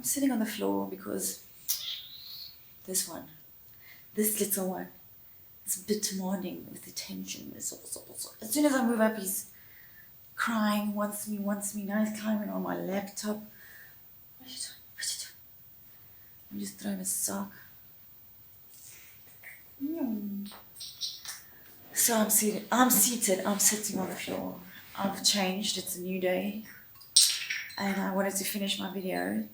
sitting on the floor because this little one, is a bit demanding with attention. As soon as I move up, he's crying, wants me. Now he's climbing on my laptop. What are you doing? I'm just throwing a sock. So I'm seated, I'm sitting on the floor. I've changed, it's a new day. And I wanted to finish my video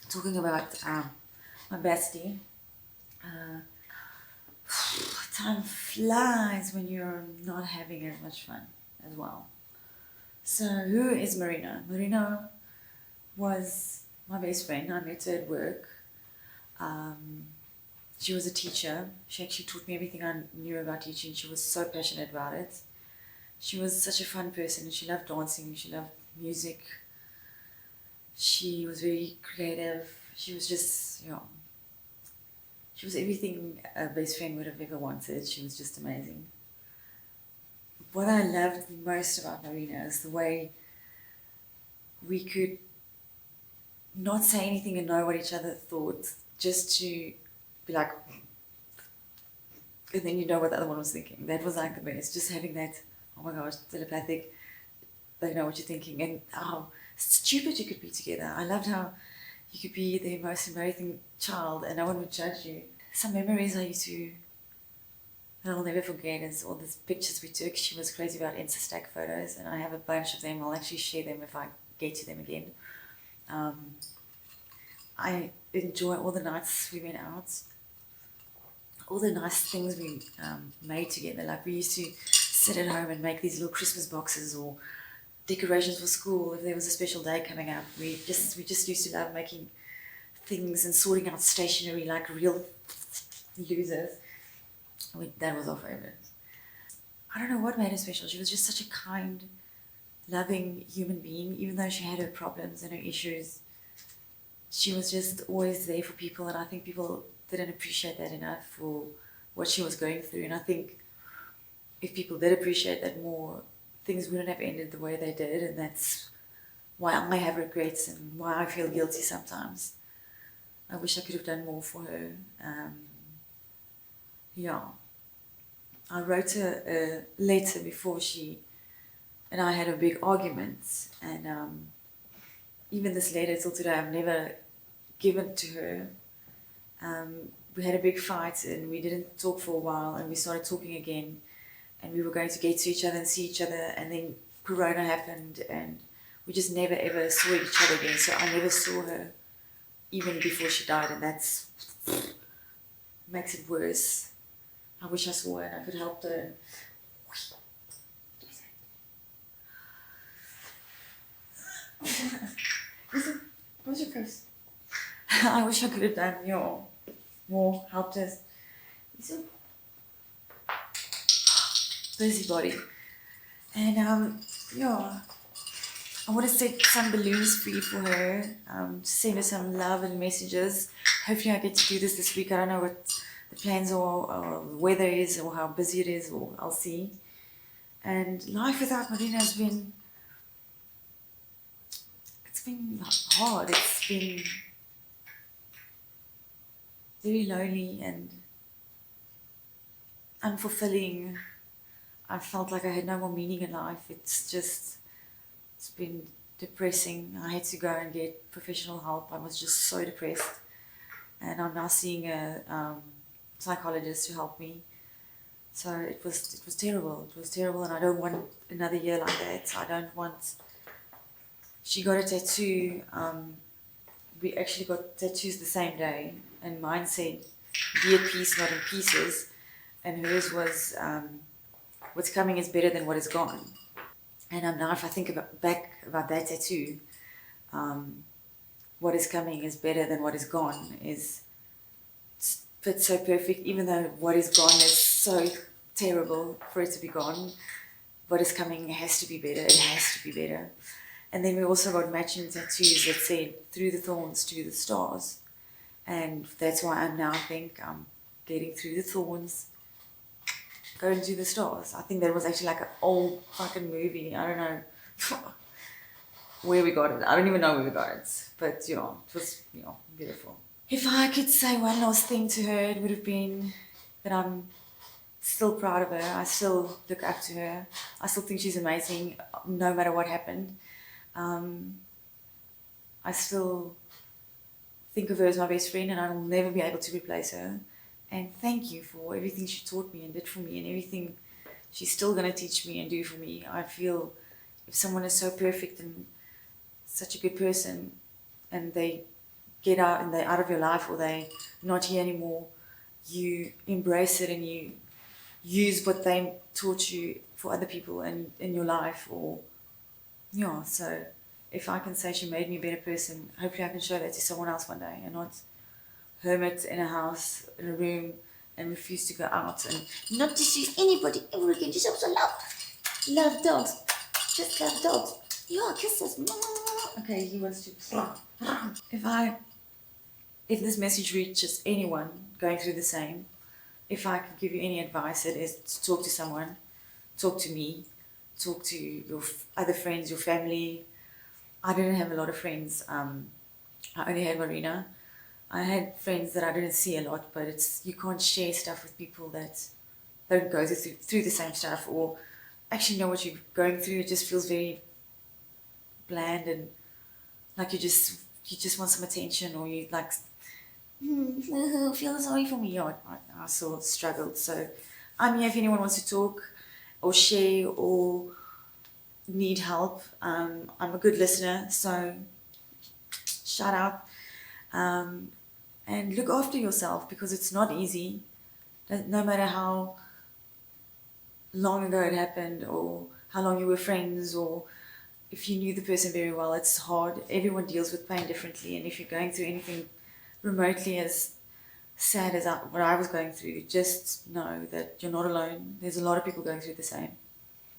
talking about my bestie. Time flies when you're not having as much fun as well. So who is Marina? Marina was my best friend. I met her at work. She was a teacher. She actually taught me everything I knew about teaching. She was so passionate about it. She was such a fun person. She loved dancing. She loved music. She was very creative. She was just, she was everything a best friend would have ever wanted. She was just amazing. What I loved most about Marina is the way we could not say anything and know what each other thought, just to be like, and then you know what the other one was thinking. That was like the best, just having that, oh my gosh, telepathic, they know what you're thinking, and how stupid you could be together. I loved how you could be the most embarrassing child and no one would judge you. Some memories that I'll never forget is all these pictures we took. She was crazy about Instastack photos, and I have a bunch of them. I'll actually share them if I get to them again. I enjoy all the nights we went out, all the nice things we made together. Like we used to sit at home and make these little Christmas boxes or decorations for school. If there was a special day coming up, we just used to love making things and sorting out stationery like real losers. That was our favorite. I don't know what made her special. She was just such a kind, loving human being. Even though she had her problems and her issues, she was just always there for people, and I think people didn't appreciate that enough for what she was going through. And I think if people did appreciate that more, things wouldn't have ended the way they did, and that's why I have regrets and why I feel guilty sometimes. I wish I could have done more for her. I wrote her a letter before she and I had a big argument, and even this letter till today I've never given to her. We had a big fight and we didn't talk for a while, and we started talking again, and we were going to get to each other and see each other, and then Corona happened and we just never ever saw each other again. So I never saw her even before she died, and that's makes it worse. I wish I saw her and I could help her. What's your face? I wish I could have done more, helped us. Busybody. And I want to set some balloons free for her, to send her some love and messages. Hopefully I get to do this week. I don't know what the plans are, or the weather is, or how busy it is, or I'll see. And life without Marina has been, it's been hard. It's been very lonely and unfulfilling. I felt like I had no more meaning in life. It's been depressing. I had to go and get professional help. I was just so depressed. And I'm now seeing a psychologist to help me. So it was terrible. It was terrible, and I don't want another year like that. I don't want... She got a tattoo. We actually got tattoos the same day, and mine said, "Be at peace, not in pieces," and hers was, "What's coming is better than what is gone." And now if I think back about that tattoo, what is coming is better than what is gone fits so perfect, even though what is gone is so terrible for it to be gone. What is coming has to be better. It has to be better. And then we also got matching tattoos that said, "Through the thorns to the stars." And that's why I now think I'm getting through the thorns, going to the stars. I think that was actually like an old fucking movie. I don't know where we got it. I don't even know where we got it. But, you know, it was, you know, beautiful. If I could say one last thing to her, it would have been that I'm still proud of her. I still look up to her. I still think she's amazing, no matter what happened. I still think of her as my best friend, and I'll never be able to replace her. And thank you for everything she taught me and did for me, and everything she's still going to teach me and do for me. I feel if someone is so perfect and such a good person, and they get out and they're out of your life, or they're not here anymore, you embrace it and you use what they taught you for other people and in your life. Or yeah, so if I can say she made me a better person, hopefully I can show that to someone else one day, and not hermit in a house, in a room, and refuse to go out and not to see anybody ever again. Just also love dogs, just love dogs. Yeah, kisses. Okay, he wants to. If this message reaches anyone going through the same, if I could give you any advice, it is to talk to someone, talk to me, talk to your other friends, your family. I didn't have a lot of friends. I only had Marina. I had friends that I didn't see a lot, but you can't share stuff with people that don't go through the same stuff, or actually know what you're going through. It just feels very bland, and like you just want some attention, or you like feel sorry for me. I sort of struggled. So I'm here if anyone wants to talk or share or need help. I'm a good listener, so shout out. And look after yourself, because it's not easy. No matter how long ago it happened, or how long you were friends, or if you knew the person very well, it's hard. Everyone deals with pain differently, and if you're going through anything remotely as sad as what I was going through, just know that you're not alone. There's a lot of people going through the same,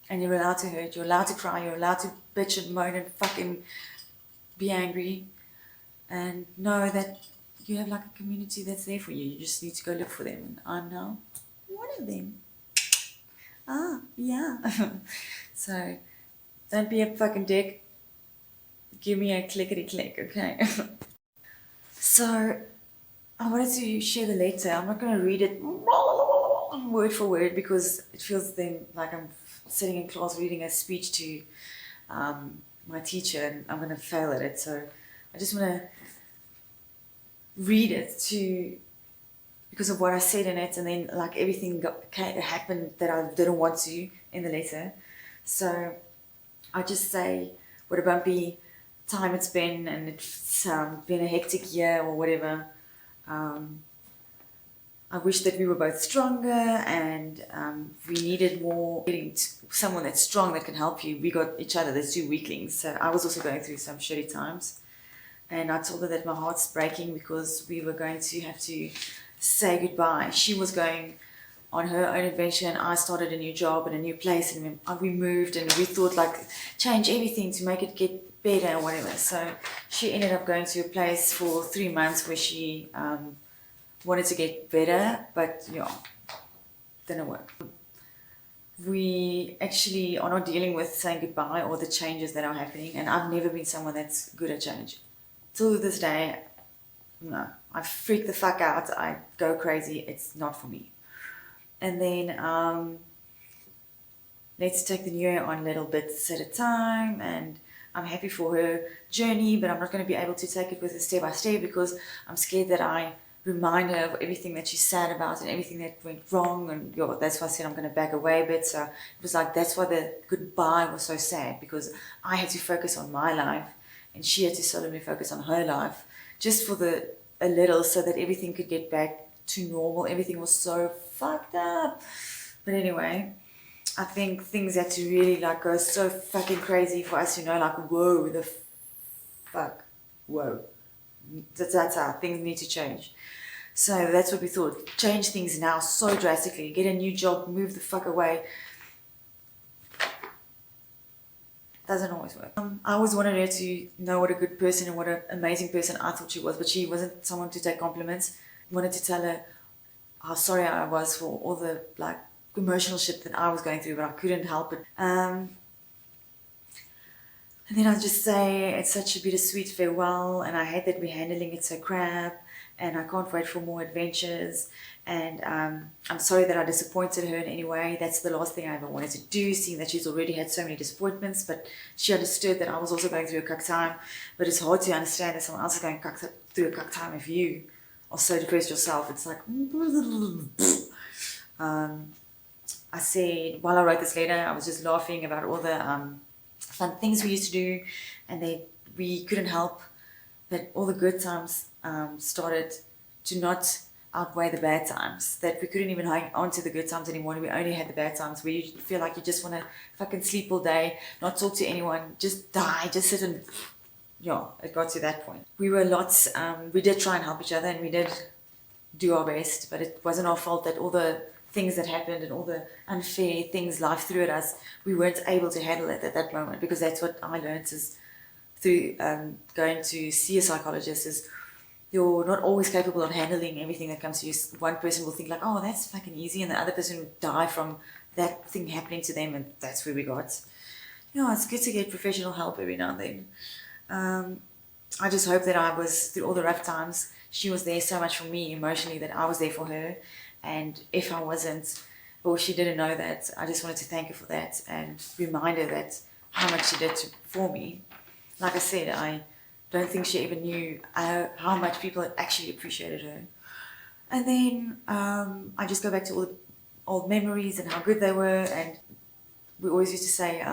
and you're allowed to hurt, you're allowed to cry, you're allowed to bitch and moan and fucking be angry, and know that you have like a community that's there for you. You just need to go look for them, and I'm now one of them. Yeah. So don't be a fucking dick. Give me a clickety click, okay? So I wanted to share the letter. I'm not going to read it word for word, because it feels then like I'm sitting in class reading a speech to my teacher, and I'm going to fail at it. So I just want to read it because of what I said in it, and then like everything happened that I didn't want to in the letter. So I just say what a bumpy time it's been, and it's been a hectic year or whatever. I wish that we were both stronger, and we needed more getting someone that's strong that can help you. We got each other, there's two weaklings. So I was also going through some shitty times, and I told her that my heart's breaking because we were going to have to say goodbye. She was going on her own adventure, and I started a new job and a new place, and we moved, and we thought like change everything to make it get better or whatever. So she ended up going to a place for 3 months where she wanted to get better, but yeah, didn't work. We actually are not dealing with saying goodbye or the changes that are happening, and I've never been someone that's good at change. Till this day, no, I freak the fuck out, I go crazy, it's not for me. And then let's take the new year on little bits at a time, and I'm happy for her journey, but I'm not going to be able to take it with her step by step, because I'm scared that I remind her of everything that she's sad about and everything that went wrong, and that's why I said I'm going to back away a bit. So it was like, that's why the goodbye was so sad, because I had to focus on my life and she had to solemnly focus on her life, just for a little, so that everything could get back to normal. Everything was so fucked up. But anyway, I think things had to really like go so fucking crazy for us to know, like, whoa, the fuck, whoa. That's how things need to change. So that's what we thought. Change things now so drastically. Get a new job, move the fuck away. Doesn't always work. I always wanted her to know what a good person and what an amazing person I thought she was, but she wasn't someone to take compliments. I wanted to tell her how sorry I was for all the like emotional shit that I was going through, but I couldn't help it. And then I'll just say it's such a bittersweet farewell, and I hate that we're handling it so crap, and I can't wait for more adventures. And I'm sorry that I disappointed her in any way. That's the last thing I ever wanted to do, seeing that she's already had so many disappointments. But she understood that I was also going through a cuck time. But it's hard to understand that someone else is going through a cuck time if you are so depressed yourself. It's like, I said, while I wrote this letter, I was just laughing about all the fun things we used to do, and we couldn't help that all the good times started to not outweigh the bad times, that we couldn't even hang on to the good times anymore. We only had the bad times where you feel like you just want to fucking sleep all day, not talk to anyone, just die, just sit and, yeah, it got to that point. We were lots, we did try and help each other, and we did do our best, but it wasn't our fault that all the things that happened and all the unfair things life threw at us, we weren't able to handle it at that moment, because that's what I learned is through going to see a psychologist, is you're not always capable of handling everything that comes to you. One person will think like, oh, that's fucking easy, and the other person will die from that thing happening to them, and that's where we got. You know, it's good to get professional help every now and then. I just hope that I was, through all the rough times, she was there so much for me emotionally that I was there for her. And if I wasn't, or she didn't know that, I just wanted to thank her for that and remind her that how much she did for me. Like I said, I don't think she even knew how much people had actually appreciated her. And then I just go back to all the old memories and how good they were. And we always used to say,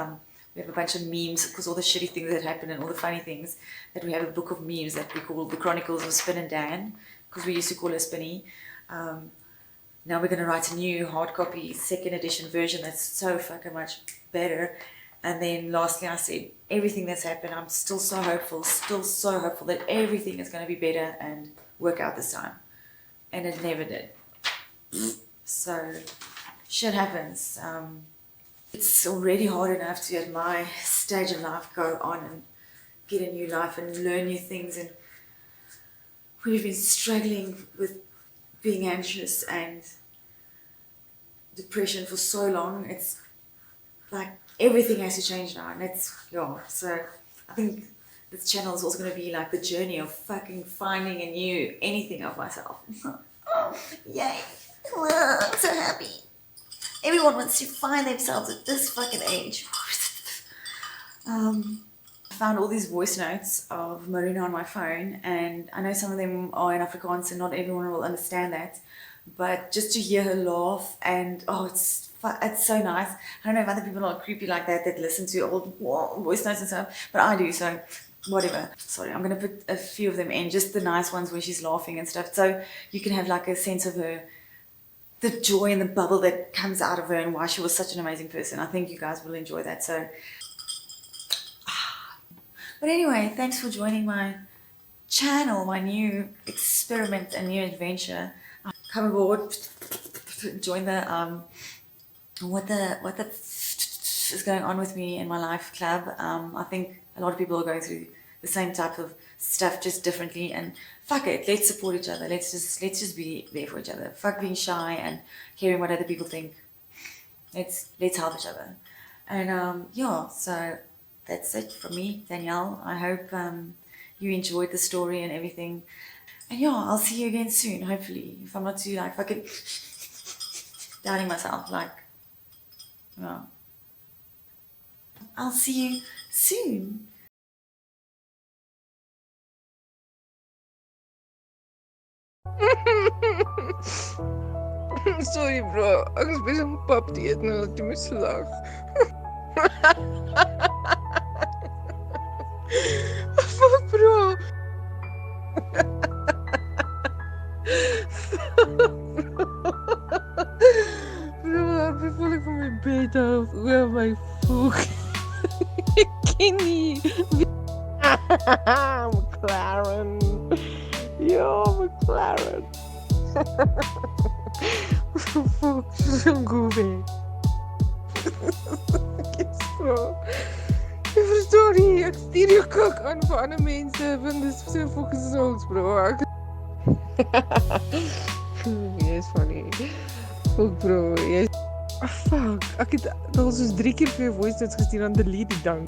we have a bunch of memes, because all the shitty things that happened and all the funny things, that we have a book of memes that we call the Chronicles of Spin and Dan, because we used to call her Spinny. Now we're going to write a new hard copy, second edition version that's so fucking much better. And then lastly, I said, everything that's happened, I'm still so hopeful that everything is going to be better and work out this time. And it never did. So, shit happens. It's already hard enough to, at my stage of life, go on and get a new life and learn new things. And we've been struggling with being anxious and depression for so long. It's like everything has to change now, and it's, yeah. So I think this channel is also going to be like the journey of fucking finding a new anything of myself. Oh, yay! I'm so happy. Everyone wants to find themselves at this fucking age. I found all these voice notes of Marina on my phone, and I know some of them are in Afrikaans and not everyone will understand that, but just to hear her laugh, and oh, it's so nice. I don't know if other people are creepy like that listen to old voice notes and stuff, but I do, so whatever. Sorry, I'm going to put a few of them in, just the nice ones where she's laughing and stuff, so you can have like a sense of her, the joy and the bubble that comes out of her, and why she was such an amazing person. I think you guys will enjoy that. So, but anyway, thanks for joining my channel, my new experiment and new adventure. Come aboard, join the what the is going on with me in my life club. I think a lot of people are going through the same type of stuff, just differently, and fuck it, let's support each other. Let's just be there for each other. Fuck being shy and hearing what other people think. Let's help each other. And yeah, so that's it from me, Danielle. I hope you enjoyed the story and everything. And yeah, I'll see you again soon, hopefully, if I'm not too like fucking doubting myself, like, yeah. I'll see you soon. Sorry bro, ek is besig om pap te eet nou dat jy my slag. Fuck bro. Bro, before ek van my bed af, oor my voeg. Ek ken nie. McLaren. Yo, McLaren. Fuck, zo'n goeie. Ek is bro. Ek verstaan nie, ek stuur jou kak aan vir ander mense, want dis so fucking songs bro. Yes, funny. Fuck bro, yes. Fuck, ek het al soos 3 keer vir jou voice notes gestuur, dan delete die dank.